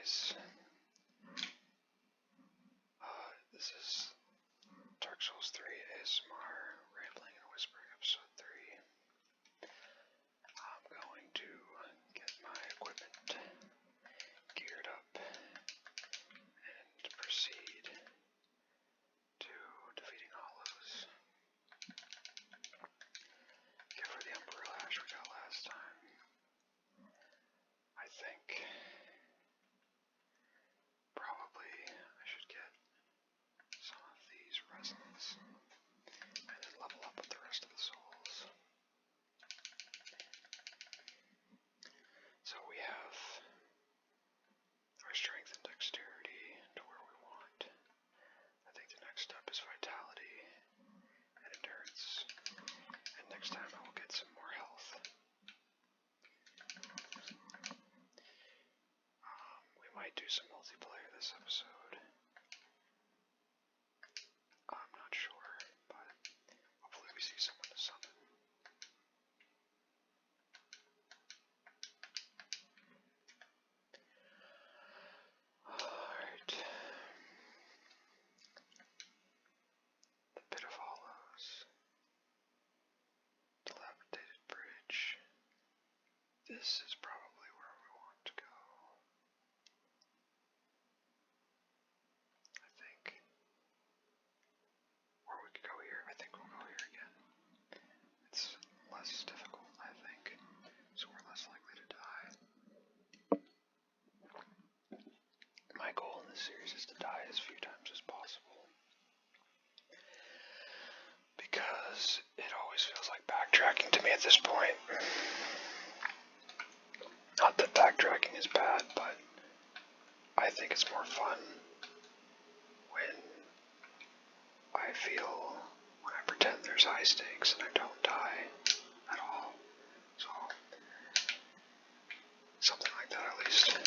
guys. This is Dark Souls 3 ASMR Rambling and Whispering Episode 3. I'm going to get my equipment geared up and proceed to defeating Hollows. Give her the Umbrella Ash we got last time. I think probably I should get some of these resins and then level up with the rest of the souls. So we have our strength and dexterity to where we want. I think the next step is vitality and endurance. And next time I will get some more health. We might do some multiplayer this episode. I'm not sure, but hopefully we see someone to summon. Alright. The Pit of Hollows. Dilapidated bridge. This is probably where we want to go. I think. Or we could go here. I think we'll go here again. It's less difficult, I think. So we're less likely to die. My goal in this series is to die as few times as possible. Because it always feels like backtracking to me at this point. Not that backtracking is bad, but I think it's more fun when I pretend there's high stakes and I don't die at all. So, something like that at least.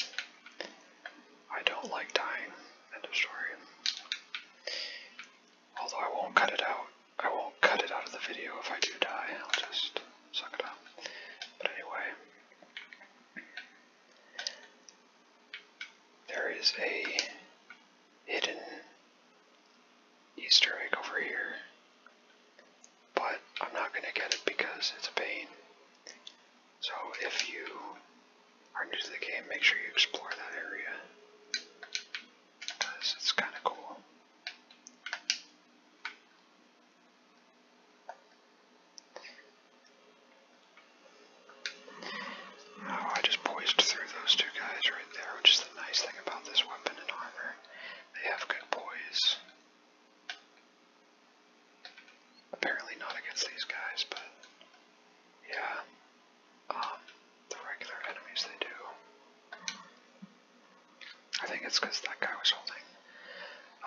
I don't like dying, end of story. Although I won't cut it out. I won't cut it out of the video if I do die. I'll just suck it up. But anyway, there is a hidden Easter egg over here, but I'm not going to get it because it's a pain. So if you are new to the game, make sure you explore that area, because it's kind of cool. Oh, I just poised through those two guys right there, which is the nice thing about this weapon and armor. They have good poise. Apparently not against these guys, but yeah, the regular enemies they do. I think it's because that guy was holding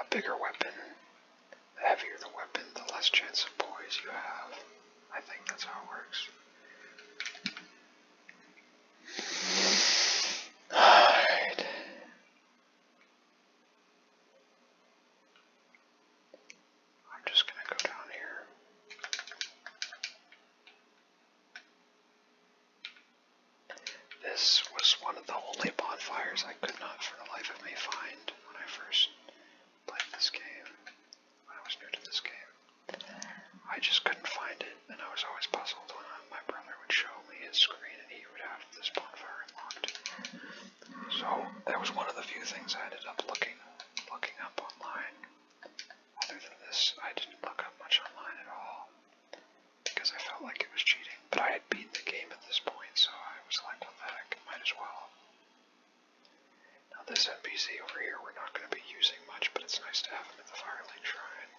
a bigger weapon. The heavier the weapon, the less chance of poise you have. I think that's how it works. Alright. I'm just gonna go down here. This was one of the only bonfires I could not for the life of me find when I first played this game, when I was new to this game. I just couldn't find it, and I was always puzzled when my brother would show me his screen and he would have this bonfire unlocked. So that was one of the few things I ended up looking up online. Other than this, I didn't look up much online at all, because I felt like it was cheating. But I had beaten the game at this point, so I was like, what the heck, might as well. Now this NPC over here we're not going to be using much, but it's nice to have him at the Firelink Shrine.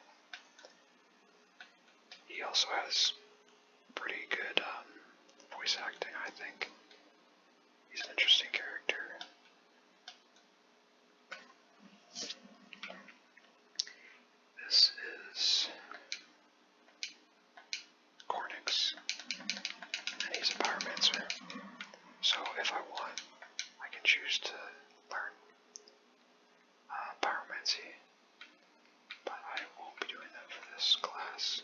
He also has pretty good voice acting, I think. He's an interesting character. This is Cornix, and he's a Pyromancer. So if I want, I can choose to learn Pyromancy, but I won't be doing that for this class,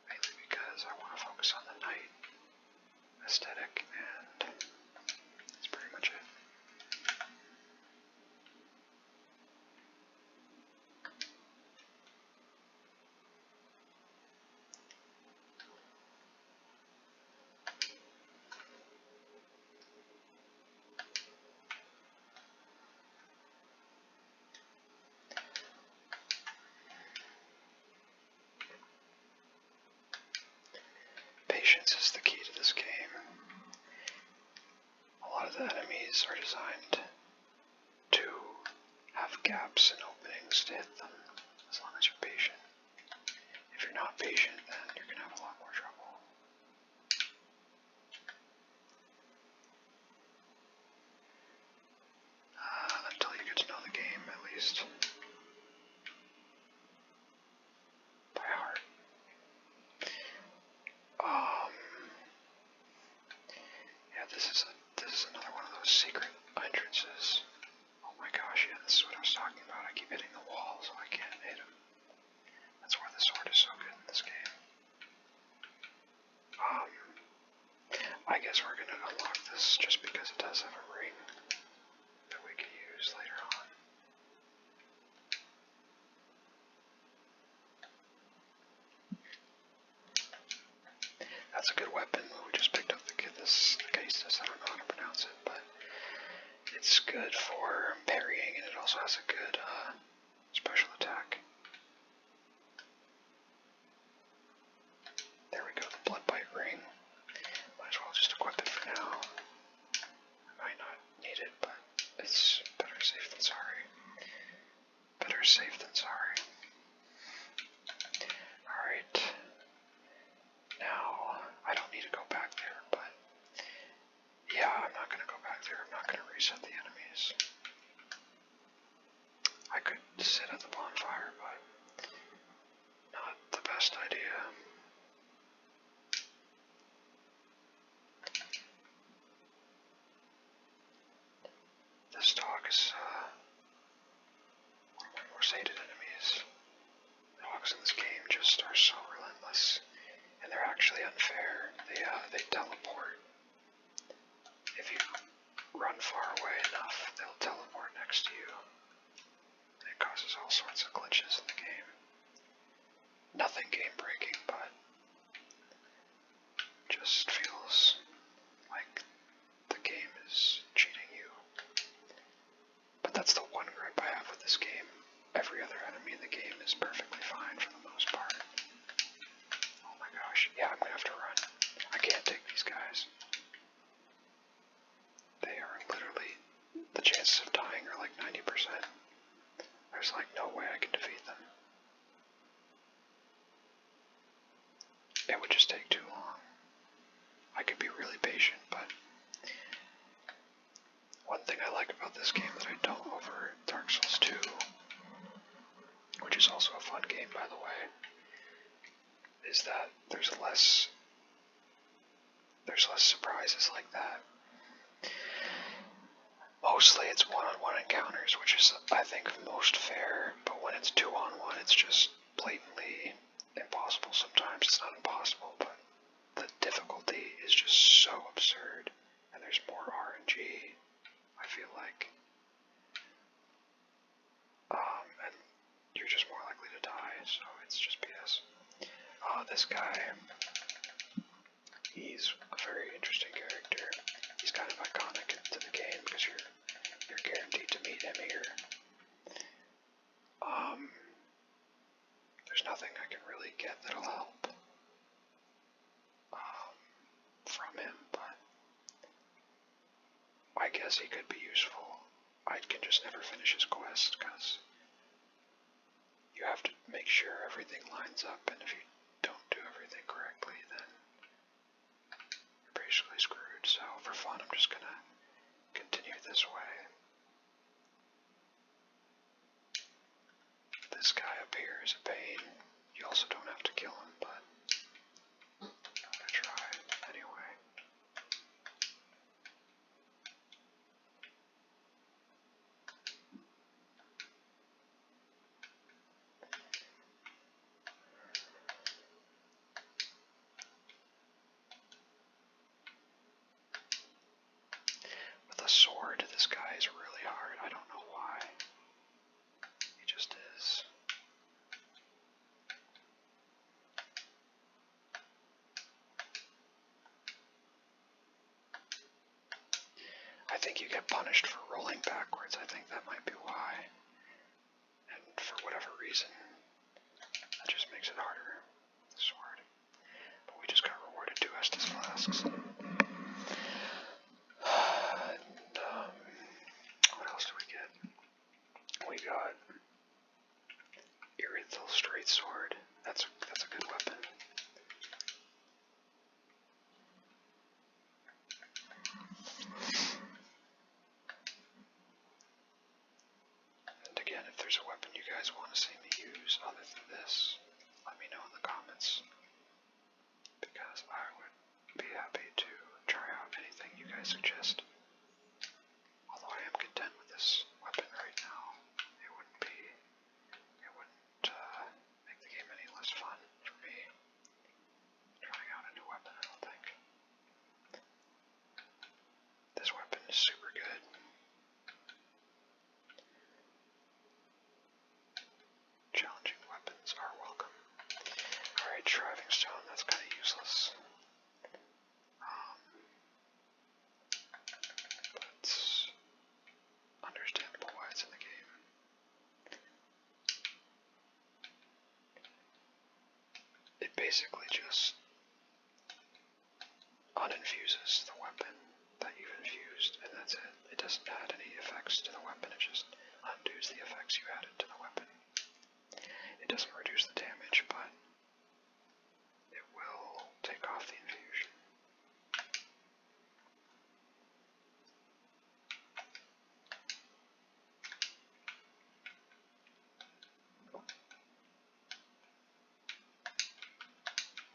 mainly because I want to focus on the knight aesthetic, and that's pretty much it. the enemies are designed to have gaps and openings to hit them, as long as you're patient. If you're not patient, then you're going to have a lot more trouble. Until you get to know the game, at least. By heart. Yeah, this is another one of those secret entrances. Oh my gosh, yeah, this is what I was talking about. I keep hitting the wall, so I can't hit him. That's why the sword is so good in this game. I guess we're gonna unlock this just because it does have a ring that we can use later on. That's a good weapon. We just picked up the case. I don't know how to pronounce it, but it's good for parrying, and it also has a good special attack. There we go, the blood bite ring. Might as well just equip it for now. I might not need it, but it's better safe than sorry. Better safe than sorry. Alright. Now, I don't need to go back there, but yeah, I'm not going to go back there. I'm not going to reset the enemies. I could sit at the bonfire, but not the best idea. This dog is one of my most hated enemies. Dogs in this game just are so relentless, and they're actually unfair. They teleport. If you run far away enough, they'll teleport next to you. It causes all sorts of glitches in the game. Nothing game breaking, but just feels like the game is cheating you. But that's the one gripe I have with this game. Every other enemy in the game is perfectly fine for the most part. Oh my gosh, yeah, I'm gonna have to run. I can't take these guys. They are literally, the chances of dying are like 90%. There's like no way I can defeat them. It would just take too long. I could be really patient, but one thing I like about this game that I don't over Dark Souls 2, which is also a fun game by the way, is that there's less surprises like that. Mostly it's one-on-one encounters, which is, I think, most fair, but when it's two-on-one, it's just blatantly impossible sometimes. It's not impossible, but the difficulty is just so absurd, and there's more RNG, I feel like. And you're just more likely to die, so it's just BS. This guy, he's a very interesting character. He's kind of iconic to the game because you're guaranteed to meet him here. There's nothing I can really get that'll help from him, but I guess he could be useful. I can just never finish his quest because you have to make sure everything lines up, and if you don't do everything correctly, then you're basically screwed. So for fun, I'm just gonna continue this way. This guy up here is a pain. You also don't have to kill him, but I'm gonna try anyway. With a sword, this guy is really hard. I don't know why. He just is. I think you get punished for rolling backwards. I think that might be why. And for whatever reason, that just makes it harder. The sword. But we just got rewarded 2 Estus flasks. guys want to see me use other than this, let me know in the comments, because I would be happy to try out anything you guys suggest. Although I am content with this weapon right now, it wouldn't make the game any less fun for me trying out a new weapon, I don't think. This weapon is super good. Challenging weapons are welcome. Alright, Shriving Stone, that's kind of useless. But it's understandable why it's in the game. It basically just uninfuses the weapon that you've infused, and that's it. It doesn't add any effects to the weapon, it just undoes the effects you added to the weapon. It doesn't reduce the damage, but it will take off the infusion.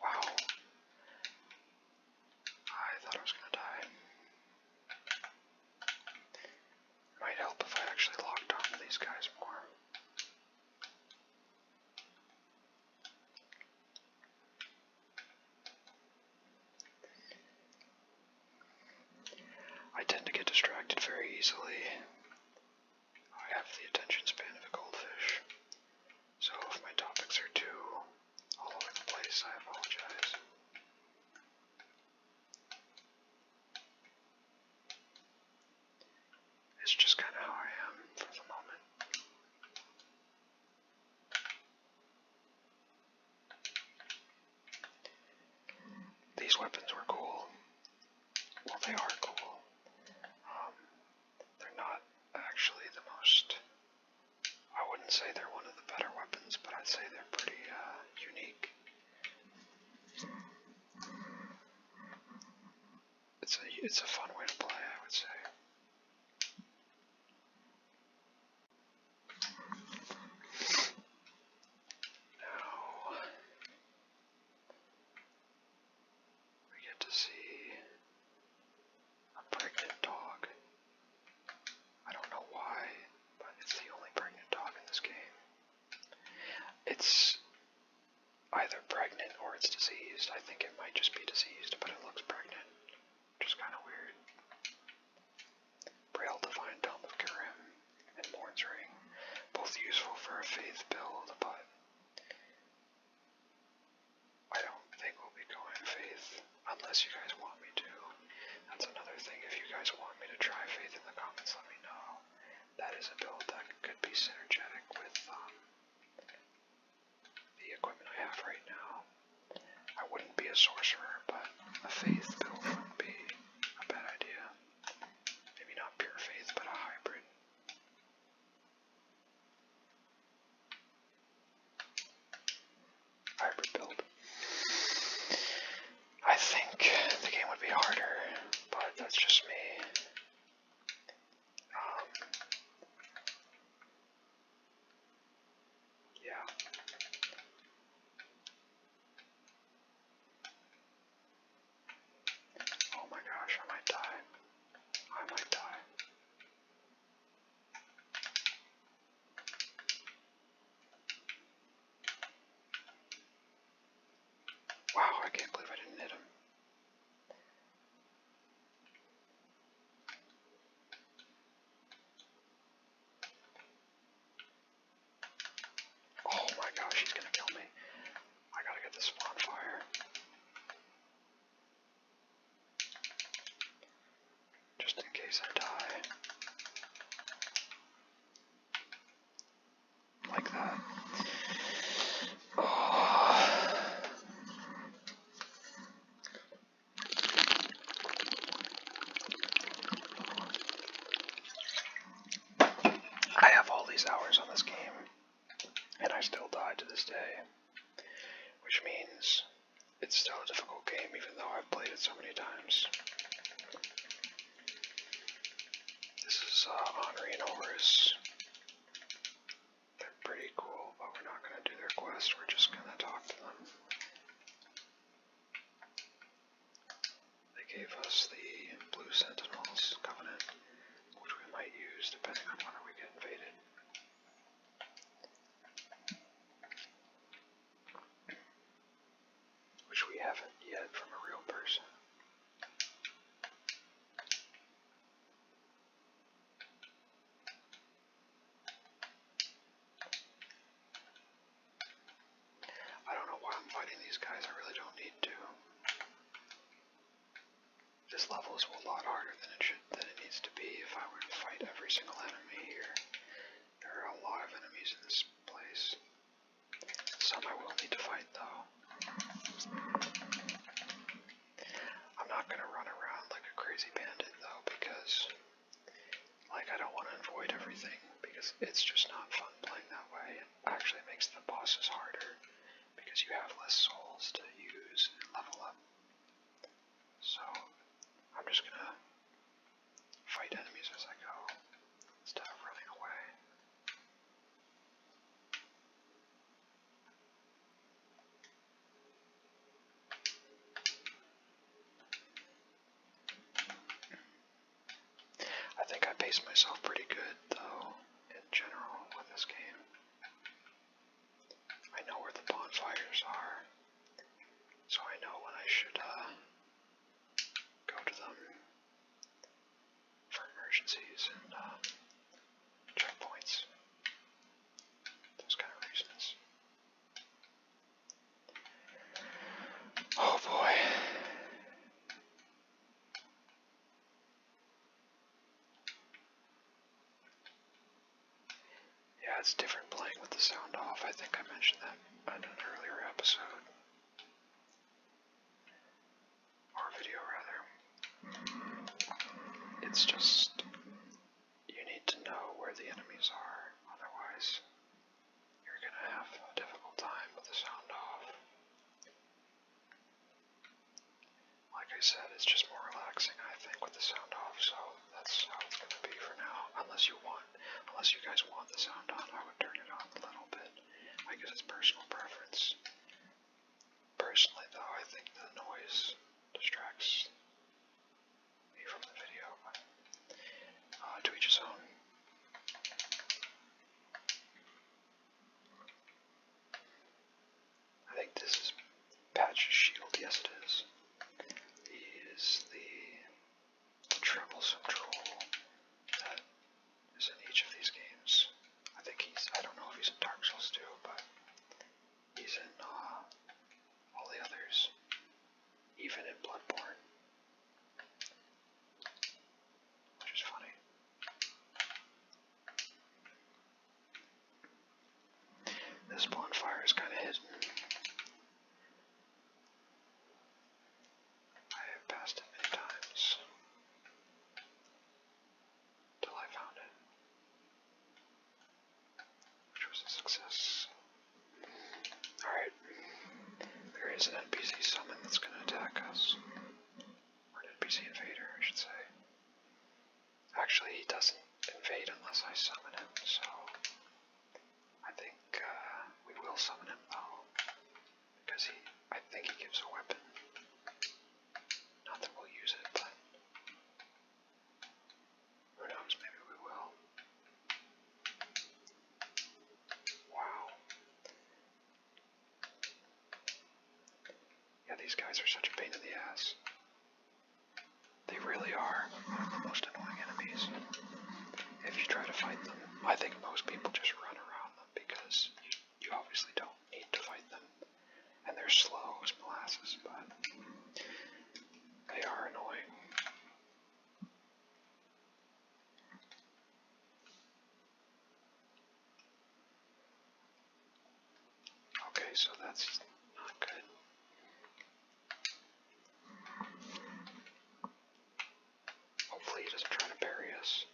Wow. I thought I was gonna die. Might help if I actually locked onto these guys more. I tend to get distracted very easily. I have the attention span of a goldfish. So if my topics are too all over the place, I apologize. It's just kind of how I am for the moment. These weapons were cool. Well, they are cool. They're not actually the most... I wouldn't say they're one of the better weapons, but I'd say they're pretty unique. It's a fun way to play, I would say. Now we get to see a pregnant dog. I don't know why, but it's the only pregnant dog in this game. It's either pregnant or it's diseased. I think it might just be diseased, but it looks pregnant, which is kind of weird. Braille Divine Dome of Garim and Morn's Ring, both useful for a faith build, but I don't think we'll be going faith unless you guys want me to. That's another thing. If you guys want me to try faith in the comments, let me know. That is a build that could be synergetic with the equipment I have right now. I wouldn't be a sorcerer, but a faith build wouldn't be a bad idea. Maybe not pure faith, but a hybrid. Hybrid build. I think the game would be harder, but that's just me. Yeah. Oh my gosh, I might die. I might die. Wow, I can't believe I didn't hit him. Oh my gosh, he's gonna kill me. I gotta get the spawn fire. Just in case I die. Like that. Oh. I have all these hours on this game, and I still die to this day. Which means it's still a difficult game, even though I've played it so many times. This is Henri and Horus. They're pretty cool. quest, we're just gonna talk to them. They gave us the Blue Sentinels Covenant, which we might use depending on whether we get invaded. Which we haven't yet from a real person. I don't know why I'm fighting these guys, I really don't need to. This level is a lot harder than it needs to be if I were to fight every single enemy here. There are a lot of enemies in this place. Some I will need to fight though. I'm not gonna run around like a crazy bandit though, because like I don't want to avoid everything, because it's just not fun playing that way. It actually makes the bosses harder, because you have less souls to use and level up. So, I'm just gonna fight enemies as I go, instead of running away. I think I paced myself pretty good, though, in general, with this game. I know where the bonfires are, so I know when I should, go to them for emergencies and, checkpoints. Those kind of reasons. Oh boy. Yeah, it's different playing with the sound off. I think I mentioned that in an earlier episode. Or video, rather. It's just, you need to know where the enemies are, otherwise you're gonna have a difficult time with the sound off. Like I said, it's just more relaxing, I think, with the sound off, so that's how it's gonna be for now. Unless you guys want the sound on, I would turn it on a little bit. I guess it's personal preference. Personally, though, I think the noise distracts me from the video, but to each his own. I think this is Patch's shield. Yes, it is. He is the troublesome troll that is in each of these games. I don't know if he's in Dark Souls 2, but he's in all the others, even in Bloodborne, which is funny. This bonfire is kind of hidden. I have passed it many times till I found it, which was a success. Alright, there is an NPC summon that's going to attack us. Or an NPC invader, I should say. Actually, he doesn't invade unless I summon him, so I think we will summon him though, because I think he gives a weapon. Not that we'll use it, but who knows, maybe we will. Wow. Yeah, these guys are such a pain in the ass. They really are one of the most annoying enemies. If you try to fight them, I think most people just run around them because you obviously don't need to fight them. And they're slow as molasses, but they are annoying. Okay, so that's not good. Hopefully he doesn't try to bury us.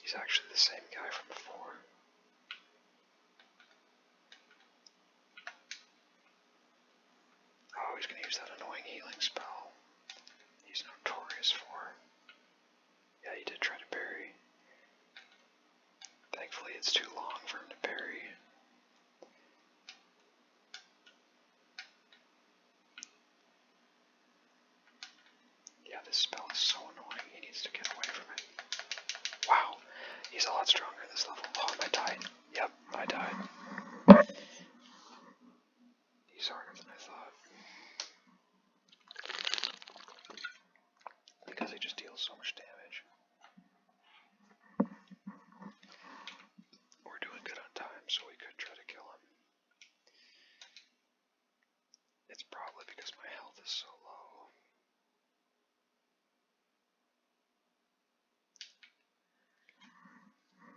He's actually the same guy from before. Oh, he's gonna use that annoying healing spell he's notorious for. Yeah, he did try to bury. Thankfully it's too long for him to bury. so much damage. We're doing good on time, so we could try to kill him. It's probably because my health is so low.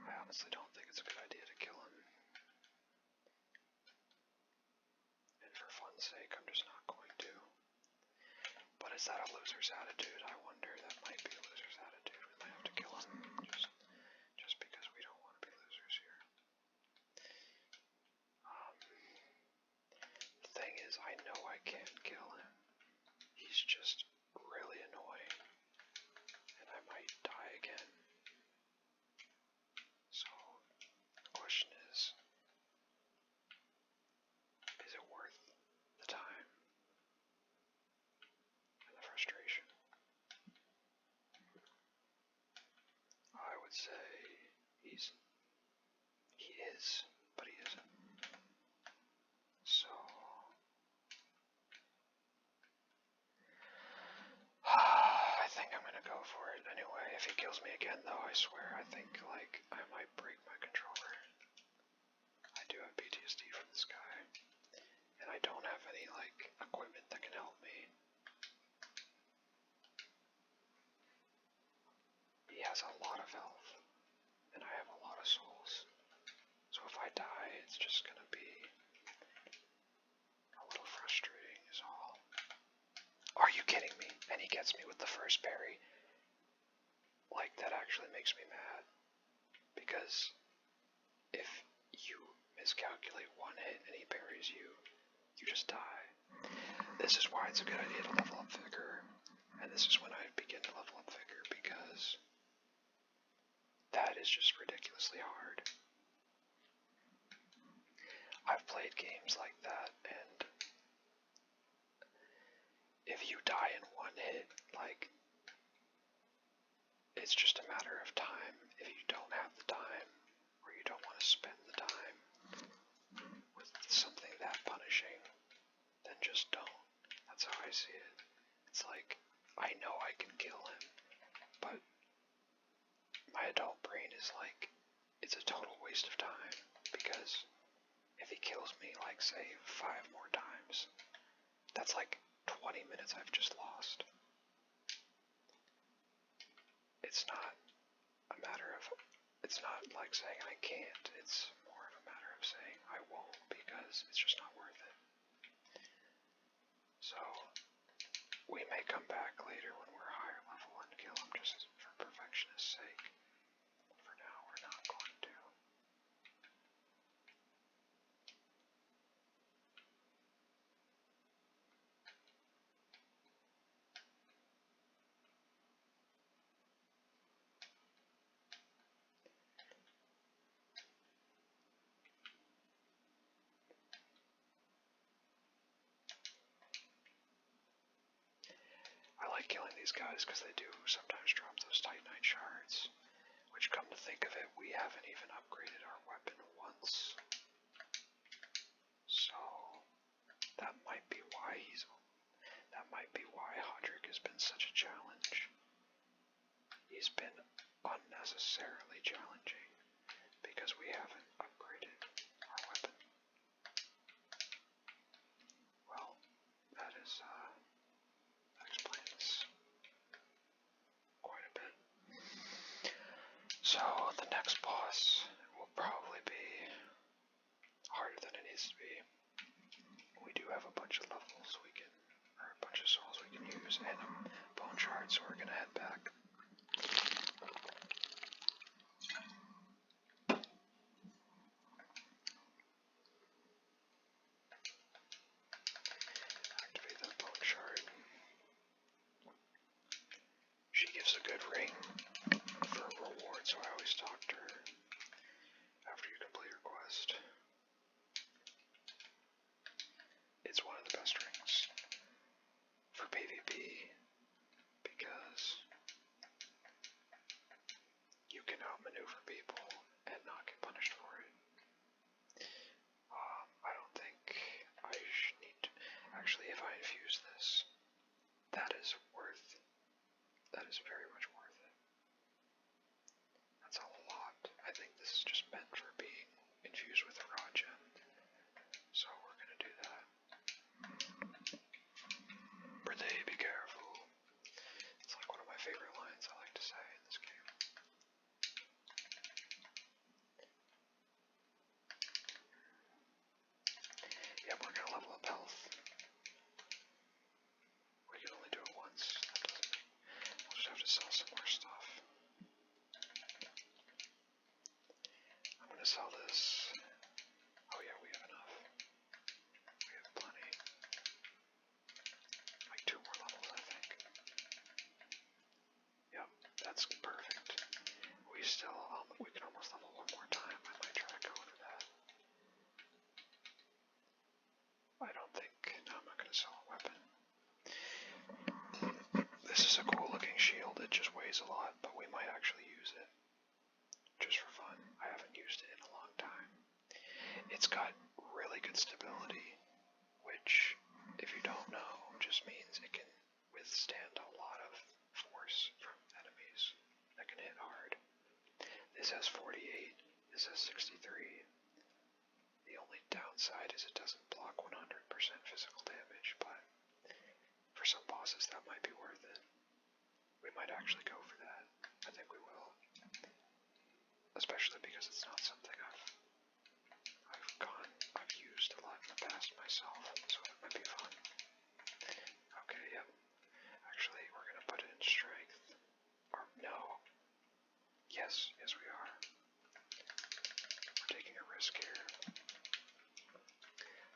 I honestly don't think it's a good idea to kill him. And for fun's sake, I'm just not going to. But is that a loser's attitude? I wonder. That might be a loser's attitude. We might have to kill him. Just because we don't want to be losers here. The thing is, I know I can't kill him. He's just really annoying. And I might die again. So, the question is it worth the time and the frustration? I would say he is, but he isn't. So, I think I'm gonna go for it anyway. If he kills me again, though, I swear, I think, like, I might break my controller. I do have PTSD from this guy, and I don't have any, like, equipment that can help me. He has a lot of health, and I have a lot of souls. So if I die, it's just gonna be a little frustrating is all. Are you kidding me? And he gets me with the first parry. Like, that actually makes me mad. Because if you miscalculate one hit and he parries you, you just die. This is why it's a good idea to level up Vigor. And this is when I begin to level up Vigor, because that is just ridiculously hard. I've played games like that, and if you die in one hit, like, it's just a matter of time. If you don't have the time, or you don't want to spend the time with something that punishing, then just don't. That's how I see it. It's like, I know I can kill him, but my adult brain is like, it's a total waste of time, because if he kills me, like, say, 5 more times, that's like 20 minutes I've just lost. It's not a matter of, it's not like saying I can't, it's more of a matter of saying I won't, because it's just not worth it. So, we may come back later when we're higher level and kill him just for perfectionist's sake. For now, we're not going to. I like killing these guys because they do sometimes drop those Titanite shards, which, come to think of it, we haven't even upgraded our weapon once. So, that might be why Hodrick has been such a challenge. He's been unnecessarily challenging because we haven't upgraded our weapon. Well, that explains quite a bit. So, the next boss will probably be harder than it needs to be. We do have a bunch of levels or a bunch of souls we can use, and a bone shard, so we're gonna head back. Activate that bone shard. She gives a good ring for a reward, so I always talk to her after you complete your quest. It's one of the best rings for PvP because you can outmaneuver people and not get punished for it. I don't think I should need to. Actually, if I infuse this, that is very much worth think this is just meant for being infused with a raw gem. So we're gonna do that. Birthday, be careful. It's like one of my favorite lines I like to say in this game. Yeah, we're gonna level up health. We can only do it once. That doesn't make... We'll just have to sell some more stuff. I'm gonna sell this. Oh yeah, we have enough. We have plenty. Like 2 more levels, I think. Yep, that's perfect. We still, we can almost level one more time. I might try to go for that. I don't think, no, I'm not gonna sell a weapon. This is a cool looking shield. It just weighs a lot, but we might actually use it. Just for fun. I haven't used it in a long time. It's got really good stability, which, if you don't know, just means it can withstand a lot of force from enemies that can hit hard. This has 48, this has 63. The only downside is it doesn't block 100% physical damage, but for some bosses that might be worth it. We might actually go for that. I think we will. Especially because it's not something I've used a lot in the past myself, so it might be fun. Okay, yep. Actually, we're gonna put it in strength. Or no. Yes, yes we are. We're taking a risk here.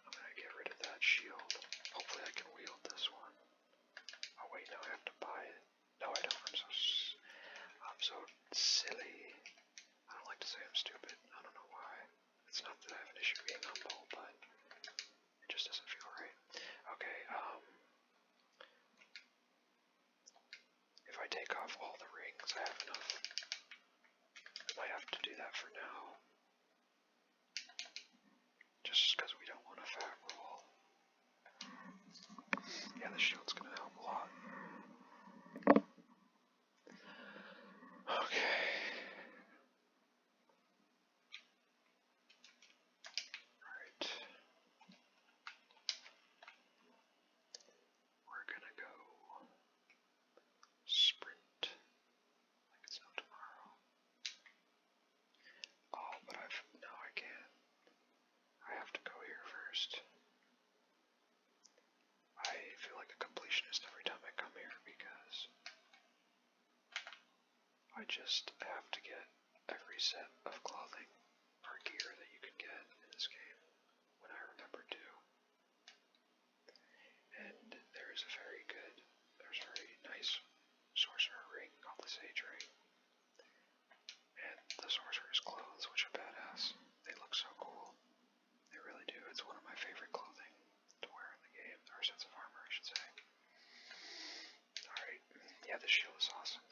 I'm gonna get rid of that shield. Hopefully I can wield this one. Oh wait, no, I have to buy it. No, I don't. I'm so silly. I don't like to say I'm stupid. I don't know why. It's not that I have an issue being humble, but it just doesn't feel right. Okay, if I take off all the rings, I have enough. I might have to do that for now. Just because we don't want a fat roll. Yeah, the shield's gonna help a lot. Okay. Alright. We're gonna go sprint like it's no tomorrow. Oh, but no, I can't. I have to go here first. I feel like a completionist every time I come here because I just have to get every set of clothing or gear that you can get in this game when I remember to. And there's a very nice sorcerer ring called the Sage Ring. And the sorcerer's clothes, which are badass. They look so cool. They really do. It's one of my favorite clothing to wear in the game, or sets of armor, I should say. Alright, yeah, this shield is awesome.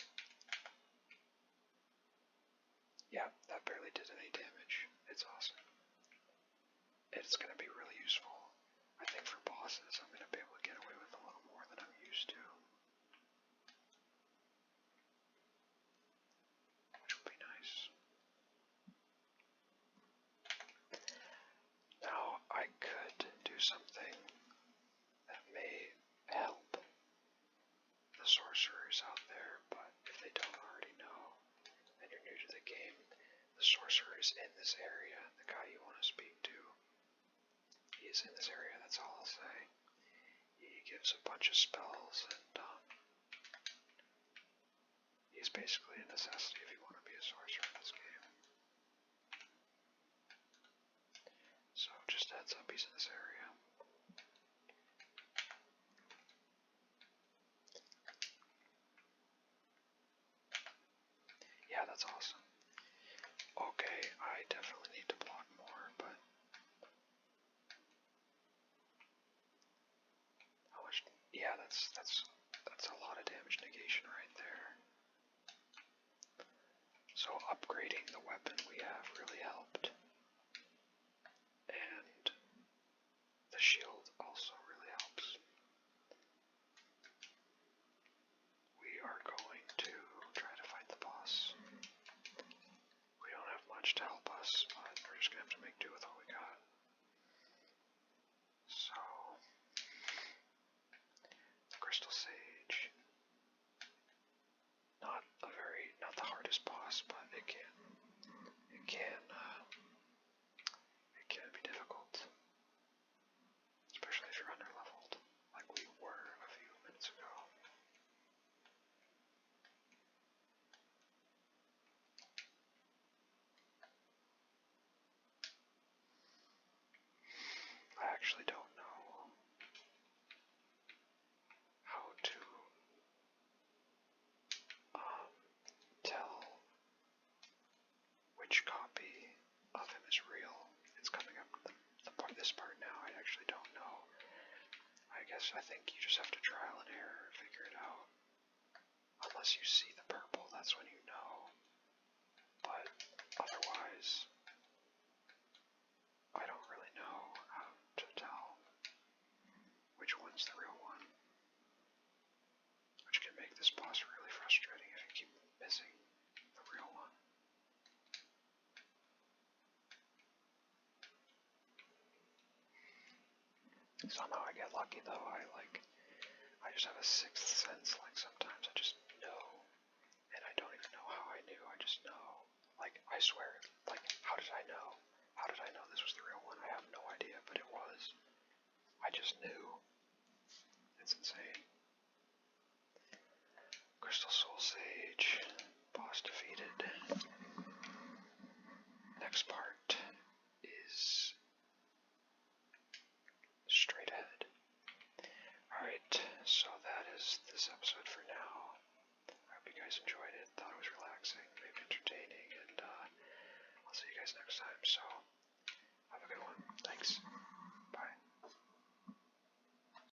Yeah, that barely did any damage. It's awesome. It's going to be really useful. I think for bosses, I'm going to be able to get away with a little more than I'm used to. Which would be nice. Now, I could do something that may help the sorcerers out there, but if they don't already know, and you're new to the game, the sorcerer is in this area. The guy you want to speak to, he is in this area, that's all I'll say. He gives a bunch of spells, and he's basically a necessity if you want to be a sorcerer in this game. So just heads up, he's in this area. Yeah, that's awesome. Okay, I definitely need to block more, but how much? Yeah, that's a lot of damage negation right there. So upgrading the weapon we have really helped, and the shield also really helps. We are going to try to fight the boss. We don't have much I think you just have to trial and error and figure it out. Unless you see the purple, that's when you know. But otherwise, I don't really know how to tell which one's the real one. Which can make this boss really frustrating if you keep missing the real one. Somehow I get lucky though. I just have a sixth sense. Like sometimes I just know, and I don't even know how I knew. I just know. Like I swear. Like how did I know? How did I know this was the real one? I have no idea, but it was. I just knew. It's insane. Crystal Soul Sage. Boss defeated. Next part is straight ahead. Alright, so that is this episode for now. I hope you guys enjoyed it, thought it was relaxing, maybe entertaining, and I'll see you guys next time. So,